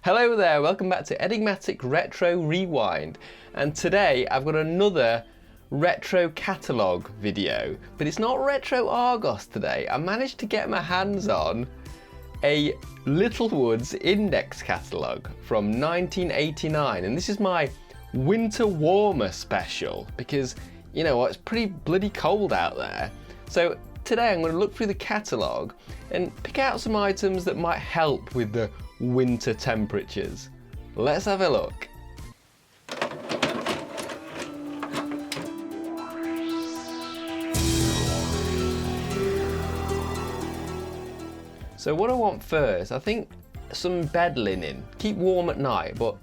Hello there, welcome back to Enigmatic Retro Rewind, and today I've got another retro catalogue video, but it's not retro Argos today. I managed to get my hands on a Littlewoods Index catalogue from 1989, and this is my winter warmer special because you know what, it's pretty bloody cold out there. So today I'm going to look through the catalogue and pick out some items that might help with the winter temperatures. Let's have a look. So what I want first, I think some bed linen. Keep warm at night, but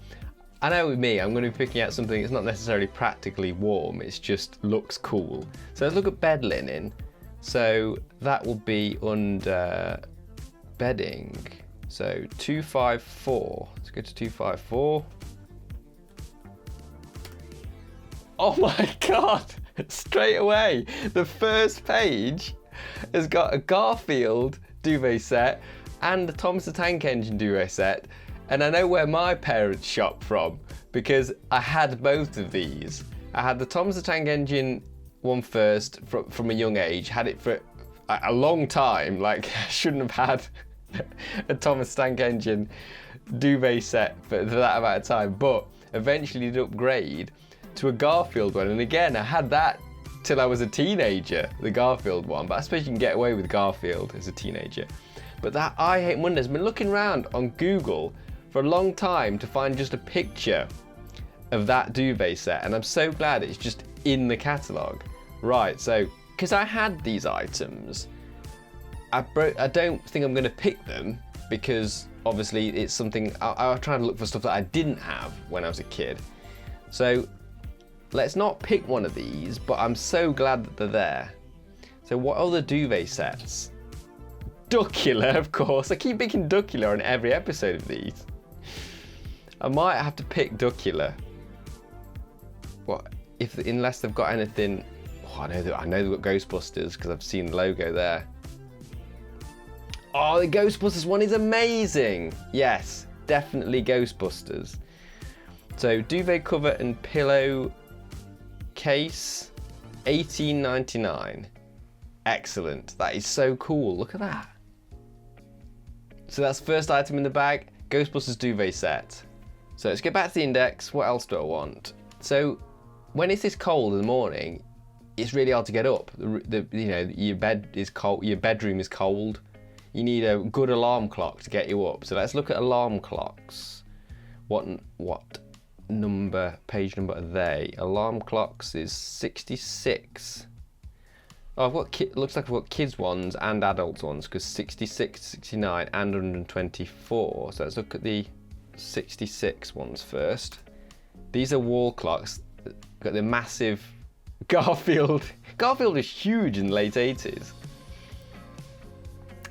I know with me, I'm going to be picking out something that's not necessarily practically warm, it's just looks cool. So let's look at bed linen. So that will be under bedding. So 254, let's go to 254. Oh my God, straight away, the first page has got a Garfield duvet set and the Thomas the Tank Engine duvet set. And I know where my parents shop from because I had both of these. I had the Thomas the Tank Engine one first from a young age, had it for a long time, like I shouldn't have had a Thomas Tank Engine duvet set for that amount of time, but eventually did upgrade to a Garfield one, and again I had that till I was a teenager, the Garfield one, but I suppose you can get away with Garfield as a teenager. But that I Hate Monday has been looking around on Google for a long time to find just a picture of that duvet set, and I'm so glad it's just in the catalogue. Right, so because I had these items, I don't think I'm going to pick them because obviously it's something I'm trying to look for stuff that I didn't have when I was a kid. So let's not pick one of these, but I'm so glad that they're there. So what other duvet sets? Duckula, of course. I keep picking Duckula on every episode of these. I might have to pick Duckula. What if unless they've got anything? Oh, I know they've got Ghostbusters because I've seen the logo there. Oh, the Ghostbusters one is amazing. Yes, definitely Ghostbusters. So duvet cover and pillow case, $18.99. Excellent. That is so cool. Look at that. So that's the first item in the bag, Ghostbusters duvet set. So let's get back to the index. What else do I want? So when it's this cold in the morning, it's really hard to get up. Your bed is cold. Your bedroom is cold. You need a good alarm clock to get you up. So let's look at alarm clocks. What page number are they? Alarm clocks is 66. Oh, I've got looks like I've got kids ones and adults ones because 66, 69 and 124. So let's look at the 66 ones first. These are wall clocks. Got the massive Garfield. Garfield is huge in the late 80s.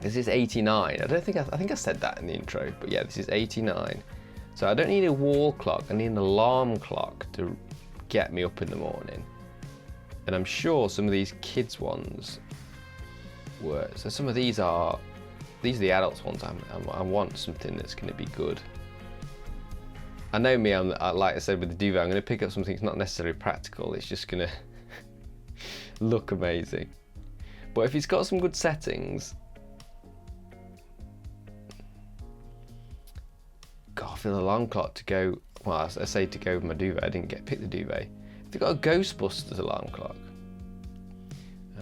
This is 89. I think I said that in the intro, but yeah, this is 89. So I don't need a wall clock, I need an alarm clock to get me up in the morning. And I'm sure some of these kids ones were, so some of these are the adults ones. I want something that's going to be good. I know me, like I said with the duvet, I'm going to pick up something that's not necessarily practical, it's just going to look amazing. But if it's got some good settings, Garfield alarm clock to go, well I say to go with my duvet, I didn't pick the duvet. They've got a Ghostbusters alarm clock.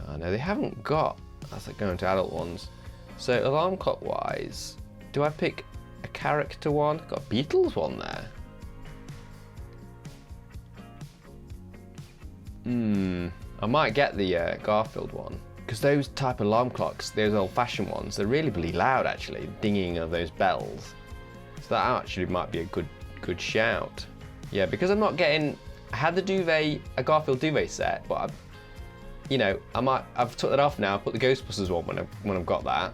Oh no, they haven't got, that's like going to adult ones. So alarm clock wise, do I pick a character one? Got a Beatles one there. I might get the Garfield one. Because those type of alarm clocks, those old fashioned ones, they're really, really loud actually, dinging of those bells. So that actually might be a good shout. Yeah, because I'm not getting, I had the duvet, a Garfield duvet set, but I've took that off now, put the Ghostbusters one when I've got that.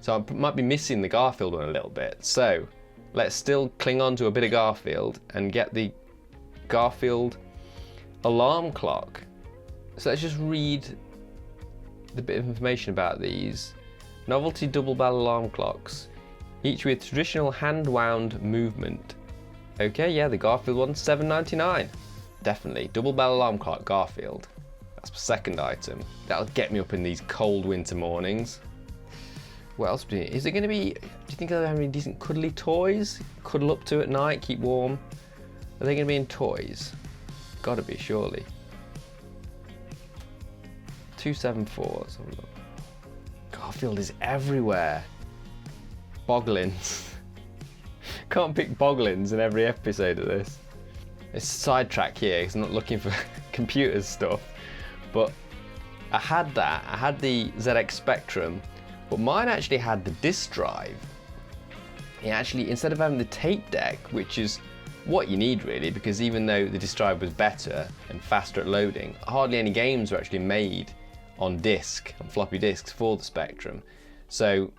So I might be missing the Garfield one a little bit. So let's still cling on to a bit of Garfield and get the Garfield alarm clock. So let's just read the bit of information about these. Novelty double bell alarm clocks. Each with traditional hand-wound movement. Okay, yeah, the Garfield one's $7.99. Definitely. Double bell alarm clock, Garfield. That's the second item. That'll get me up in these cold winter mornings. What else is it going to be? Do you think they'll have any decent cuddly toys? Cuddle up to at night, keep warm. Are they going to be in toys? Gotta be, surely. 274. Let's have a look. Garfield is everywhere. Boglins. Can't pick Boglins in every episode of this. It's sidetrack here because I'm not looking for computers stuff. But I had that. I had the ZX Spectrum. But mine actually had the disk drive. It actually, instead of having the tape deck, which is what you need really, because even though the disk drive was better and faster at loading, hardly any games were actually made on disk, on floppy disks for the Spectrum. So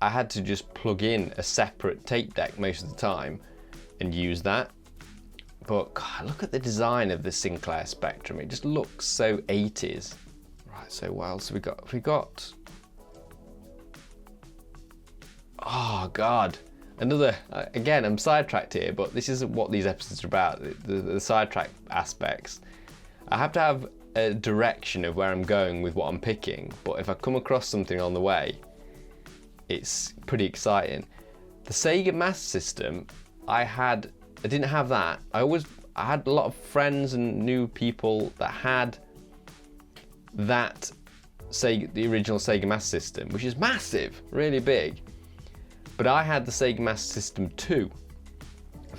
I had to just plug in a separate tape deck most of the time and use that. But God, look at the design of the Sinclair Spectrum. It just looks so 80s. Right, so what else have we got? We got... Oh God, another, again, I'm sidetracked here, but this isn't what these episodes are about, the sidetrack aspects. I have to have a direction of where I'm going with what I'm picking, but if I come across something on the way, it's pretty exciting. The Sega Master System, I didn't have that. I had a lot of friends and new people that had that the original Sega Master System, which is massive, really big. But I had the Sega Master System 2,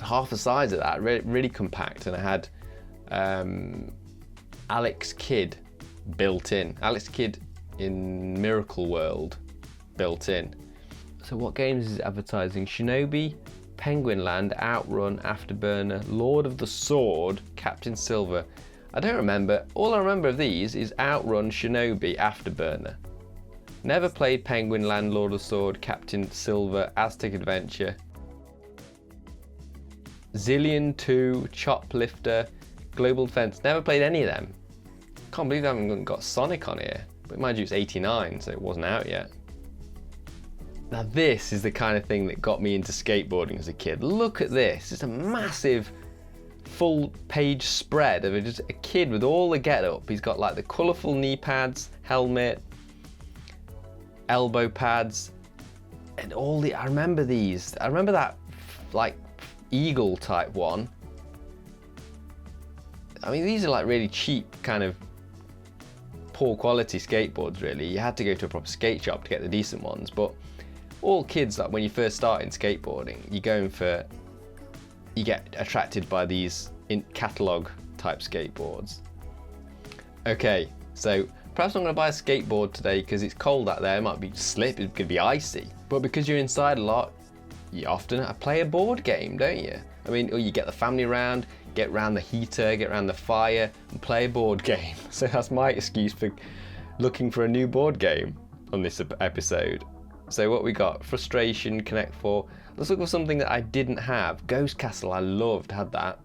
half the size of that, really compact, and I had Alex Kidd built in. Alex Kidd in Miracle World built in. So what games is it advertising? Shinobi, Penguin Land, Outrun, Afterburner, Lord of the Sword, Captain Silver. I don't remember. All I remember of these is Outrun, Shinobi, Afterburner. Never played Penguin Land, Lord of the Sword, Captain Silver, Aztec Adventure, Zillion 2, Choplifter, Global Defense. Never played any of them. Can't believe I haven't got Sonic on here. But mind you, it's 89, so it wasn't out yet. Now this is the kind of thing that got me into skateboarding as a kid. Look at this. It's a massive full page spread of just a kid with all the get-up. He's got like the colourful knee pads, helmet, elbow pads, and all the, I remember these. I remember that like eagle type one. I mean, these are like really cheap kind of poor quality skateboards really. You had to go to a proper skate shop to get the decent ones, but all kids, like when you first start in skateboarding, you get attracted by these catalogue type skateboards. Okay, so perhaps I'm going to buy a skateboard today because it's cold out there. It might be slip, it could be icy. But because you're inside a lot, you often play a board game, don't you? I mean, or you get the family around, get around the heater, get around the fire, and play a board game. So that's my excuse for looking for a new board game on this episode. So what we got? Frustration, Connect 4. Let's look for something that I didn't have. Ghost Castle, I loved, had that.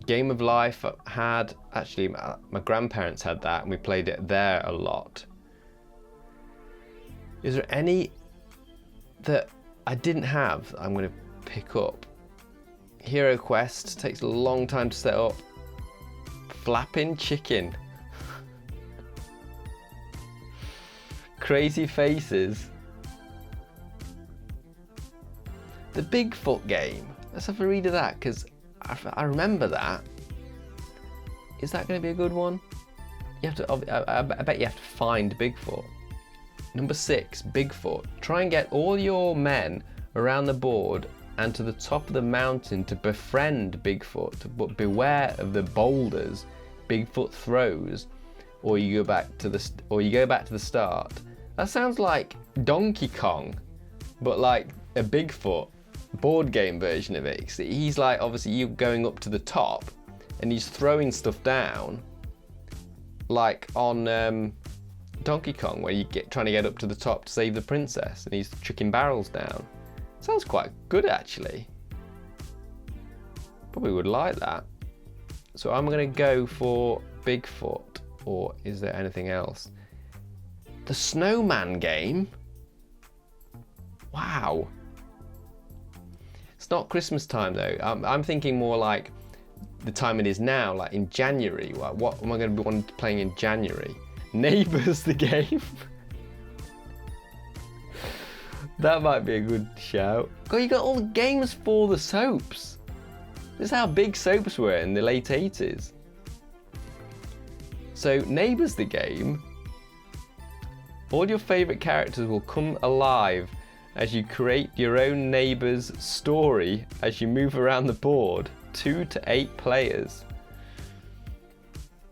Game of Life had, actually my grandparents had that and we played it there a lot. Is there any that I didn't have that I'm going to pick up? Hero Quest, takes a long time to set up. Flapping Chicken. Crazy Faces. The Bigfoot game. Let's have a read of that because I remember that. Is that going to be a good one? You have to. I bet you have to find Bigfoot. Number 6, Bigfoot. Try and get all your men around the board and to the top of the mountain to befriend Bigfoot, but beware of the boulders Bigfoot throws, or you go back to the start. That sounds like Donkey Kong, but like a Bigfoot board game version of it. He's like, obviously you going up to the top and he's throwing stuff down like on Donkey Kong, where you trying to get up to the top to save the princess and he's chucking barrels down. Sounds quite good actually. Probably would like that. So I'm going to go for Bigfoot, or is there anything else? The Snowman game. Wow. It's not Christmas time though. I'm thinking more like the time it is now, like in January. What am I going to be playing in January? Neighbours the game. That might be a good shout. God, you got all the games for the soaps. This is how big soaps were in the late 80s. So, Neighbours the game. All your favourite characters will come alive as you create your own neighbour's story as you move around the board. 2 to 8 players.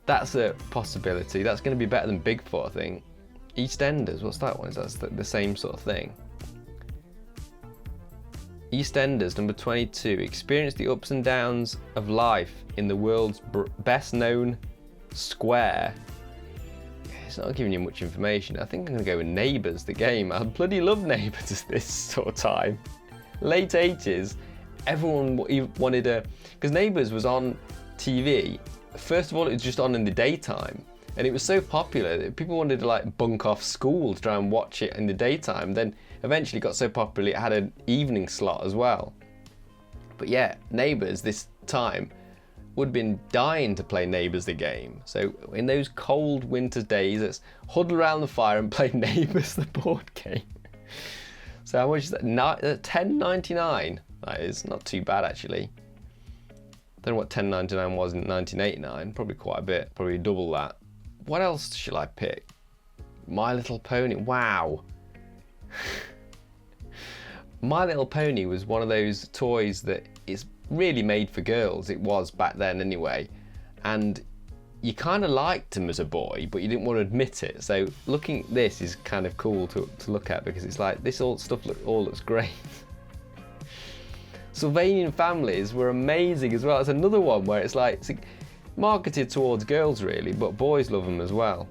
That's a possibility. That's going to be better than Bigfoot, I think. EastEnders, what's that one? Is that the same sort of thing? EastEnders, number 22. Experience the ups and downs of life in the world's best known square. It's not giving you much information. I think I'm going to go with Neighbours, the game. I bloody love Neighbours this sort of time. Late 80s, everyone wanted a... Because Neighbours was on TV. First of all, it was just on in the daytime. And it was so popular that people wanted to like bunk off school to try and watch it in the daytime. Then eventually got so popular it had an evening slot as well. But yeah, Neighbours this time would have been dying to play Neighbours the game. So in those cold winter days, let's huddle around the fire and play Neighbours the board game. So how much is that? $10.99. That is not too bad actually. Don't know what $10.99 was in 1989. Probably quite a bit. Probably double that. What else shall I pick? My Little Pony. Wow. My Little Pony was one of those toys that is really made for girls. It was back then anyway. And you kind of liked him as a boy, but you didn't want to admit it. So looking at this is kind of cool to look at because it's like this all stuff looks great. Sylvanian Families were amazing as well. It's another one where it's marketed towards girls really, but boys love them as well.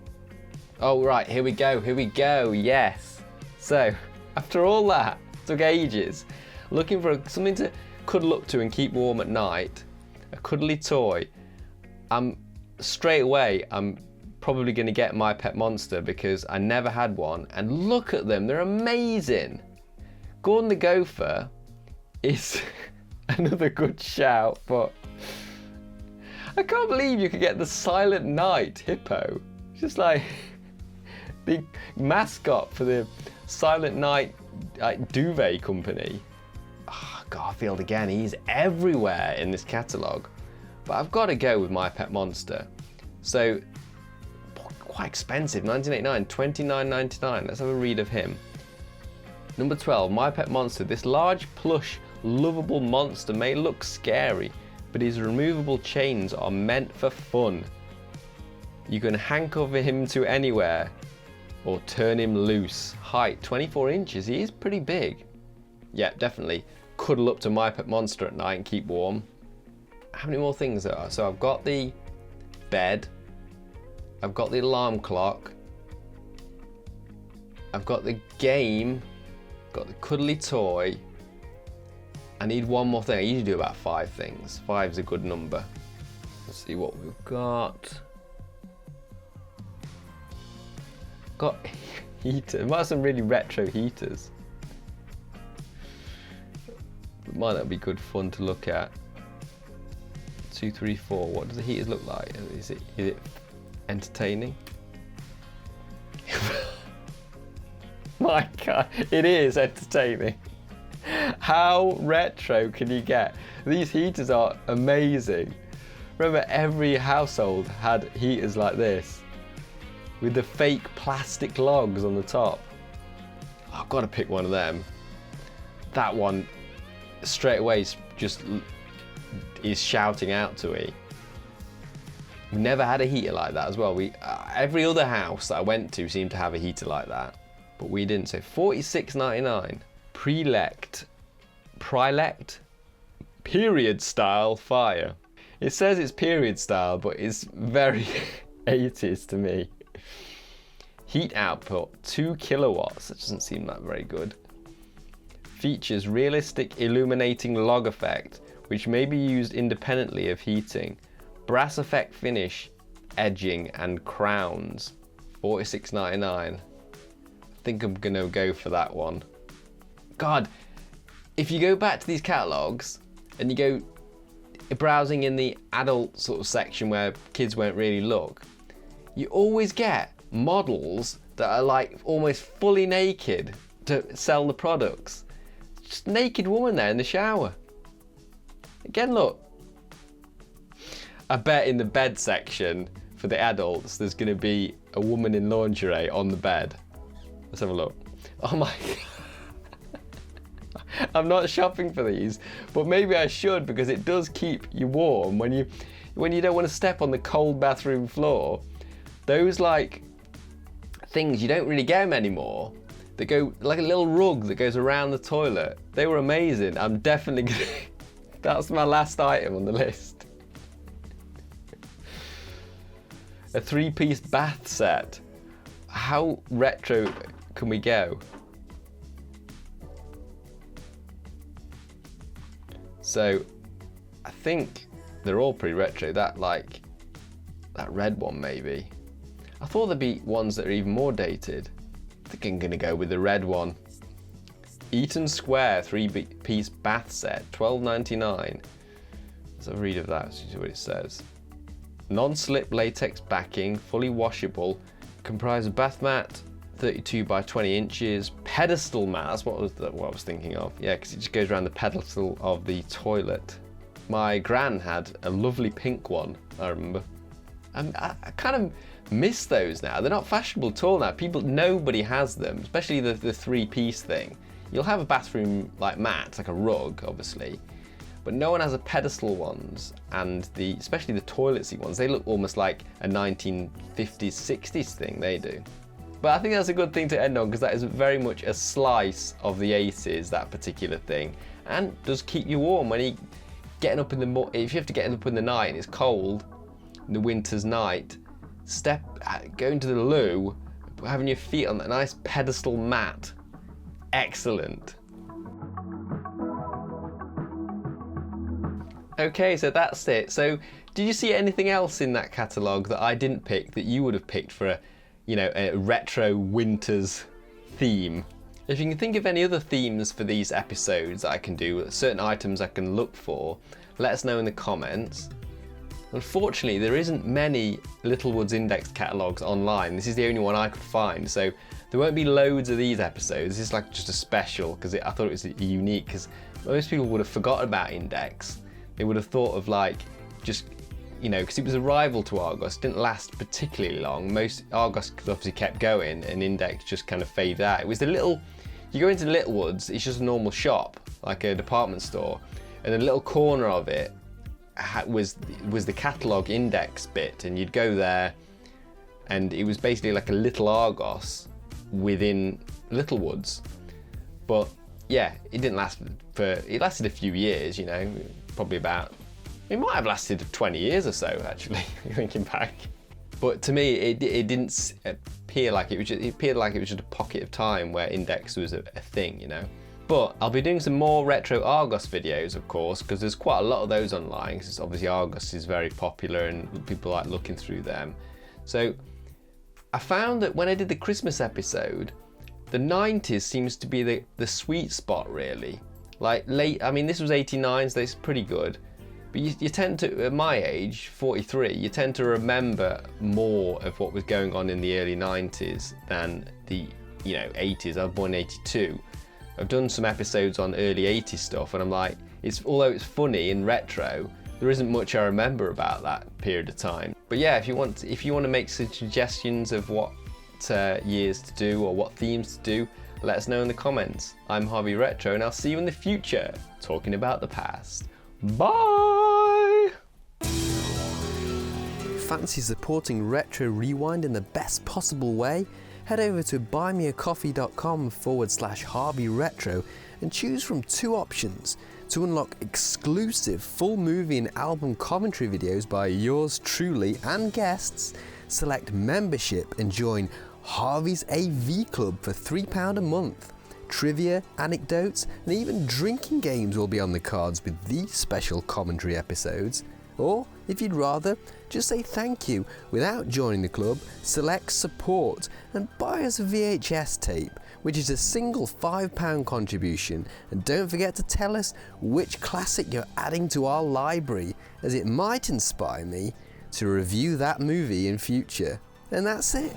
Oh right, here we go, yes. So, after all that, took ages, looking for something to cuddle up to and keep warm at night, a cuddly toy, straight away I'm probably going to get My Pet Monster because I never had one, and look at them, they're amazing. Gordon the Gopher is another good shout, but I can't believe you could get the Silent Night hippo. It's just like the mascot for the Silent Night duvet company. Oh, Garfield again, he's everywhere in this catalogue. But I've got to go with My Pet Monster. So, quite expensive, $19.89, $29.99. Let's have a read of him. Number 12, My Pet Monster. This large, plush, lovable monster may look scary, but his removable chains are meant for fun. You can handcuff him to anywhere or turn him loose. Height 24 inches, he is pretty big. Yeah, definitely cuddle up to My Pet Monster at night and keep warm. How many more things there are? So I've got the bed, I've got the alarm clock, I've got the game, got the cuddly toy. I need one more thing. I usually do about 5 things. 5's a good number. Let's see what we've got. Got heaters. Might have some really retro heaters. Might not be good fun to look at. 2, 3, 4. What does the heaters look like? Is it entertaining? My God, it is entertaining. How retro can you get? These heaters are amazing. Remember, every household had heaters like this with the fake plastic logs on the top. I've got to pick one of them. That one straight away just is shouting out to me. We never had a heater like that as well. Every other house that I went to seemed to have a heater like that, but we didn't. So $46.99. Prilect period style fire. It says it's period style, but it's very 80s to me. Heat output 2 kilowatts. That doesn't seem that very good. Features realistic illuminating log effect, which may be used independently of heating. Brass effect finish, edging and crowns. $46.99. I think I'm gonna go for that one. God, if you go back to these catalogues and you go browsing in the adult sort of section where kids won't really look, you always get models that are like almost fully naked to sell the products. Just naked woman there in the shower. Again, look. I bet in the bed section for the adults there's going to be a woman in lingerie on the bed. Let's have a look. Oh my God. I'm not shopping for these, but maybe I should, because it does keep you warm when you don't want to step on the cold bathroom floor. Those like things, you don't really get them anymore, that go like a little rug that goes around the toilet. They were amazing. I'm definitely gonna that's my last item on the list. A 3-piece bath set. How retro can we go? So I think they're all pretty retro. That red one maybe. I thought there'd be ones that are even more dated. I think I'm gonna go with the red one. Eaton Square 3-piece bath set, $12.99. Let's have a read of that, see what it says. Non-slip latex backing, fully washable, comprised of bath mat, 32 by 20 inches, pedestal mat, that's what I was thinking of. Yeah, because it just goes around the pedestal of the toilet. My gran had a lovely pink one, I remember. And I kind of miss those now. They're not fashionable at all now. Nobody has them, especially the 3-piece thing. You'll have a bathroom like mat, like a rug, obviously, but no one has a pedestal ones, and especially the toilet seat ones, they look almost like a 1950s, 60s thing, they do. But I think that's a good thing to end on, because that is very much a slice of the 80s, that particular thing, and does keep you warm when you getting up in the if you have to get up in the night and it's cold, in the winter's night, going to the loo, having your feet on that nice pedestal mat. Excellent. Okay, so that's it. So did you see anything else in that catalogue that I didn't pick that you would have picked for a retro winters theme? If you can think of any other themes for these episodes that I can do, certain items I can look for, let us know in the comments. Unfortunately, there isn't many Littlewoods Index catalogues online. This is the only one I could find, so there won't be loads of these episodes. This is like just a special, because I thought it was unique, because most people would have forgotten about Index. They would have thought of just, because it was a rival to Argos. It didn't last particularly long. Most Argos obviously kept going, and Index just kind of faded out. It was you go into Littlewoods, it's just a normal shop, like a department store, and a little corner of it was the catalogue Index bit, and you'd go there, and it was basically like a little Argos within Littlewoods. But yeah, it didn't last it lasted a few years, probably it might have lasted 20 years or so, actually, thinking back. But to me, it didn't appear like it appeared like it was just a pocket of time where Index was a thing, But I'll be doing some more retro Argos videos, of course, because there's quite a lot of those online, because obviously Argos is very popular and people like looking through them. So I found that when I did the Christmas episode, the 90s seems to be the sweet spot, really. This was 89, so it's pretty good. But you tend to, at my age, 43, you tend to remember more of what was going on in the early 90s than the 80s. I was born in 82. I've done some episodes on early 80s stuff, and I'm like, although it's funny and retro, there isn't much I remember about that period of time. But yeah, if you want to make some suggestions of what years to do or what themes to do, let us know in the comments. I'm Harvey Retro, and I'll see you in the future talking about the past. Bye! Fancy supporting Retro Rewind in the best possible way? Head over to buymeacoffee.com/Harvey Retro and choose from 2 options to unlock exclusive full movie and album commentary videos by yours truly and guests. Select membership and join Harvey's AV Club for £3 a month. Trivia, anecdotes, and even drinking games will be on the cards with these special commentary episodes. Or, if you'd rather, just say thank you without joining the club, select support and buy us a VHS tape which is a single £5 contribution, and don't forget to tell us which classic you're adding to our library, as it might inspire me to review that movie in future. And that's it.